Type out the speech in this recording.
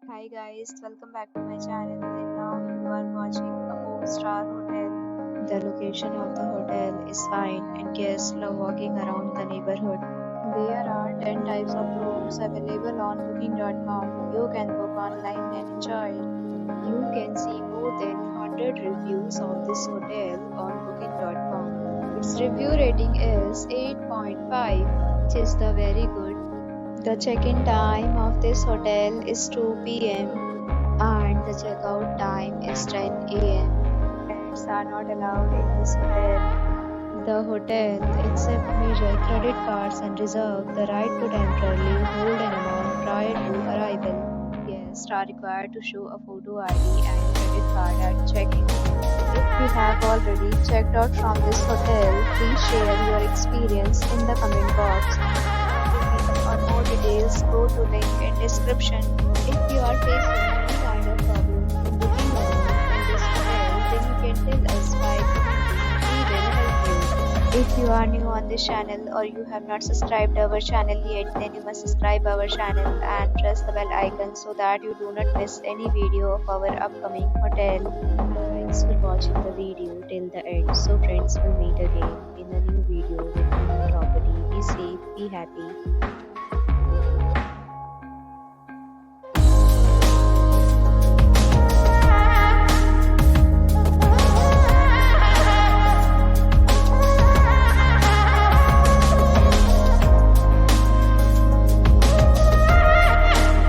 Hi guys, welcome back to my channel and now you are watching a 4-star hotel. The location of the hotel is fine and guests love walking around the neighborhood. There are 10 types of rooms available on booking.com. You can book online and enjoy it. You can see more than 100 reviews of this hotel on booking.com. Its review rating is 8.5, which is the very good. The check-in time of this hotel is 2 p.m. and the check-out time is 10 a.m. Pets are not allowed in this hotel. The hotel accepts major credit cards and reserves the right to temporarily hold an amount prior to arrival. Guests are required to show a photo ID and credit card at check-in. If you have already checked out from this hotel, please share your experience in the comment box. For more details, go to link in description. If you are facing any kind of problem in booking a room in this hotel, then you can tell us by commenting. We will help you. If you are new on this channel or you have not subscribed our channel yet, then you must subscribe our channel and press the bell icon so that you do not miss any video of our upcoming hotel. Thanks for watching the video till the end. So friends, will meet again in a new video with a new property. Be safe, be happy.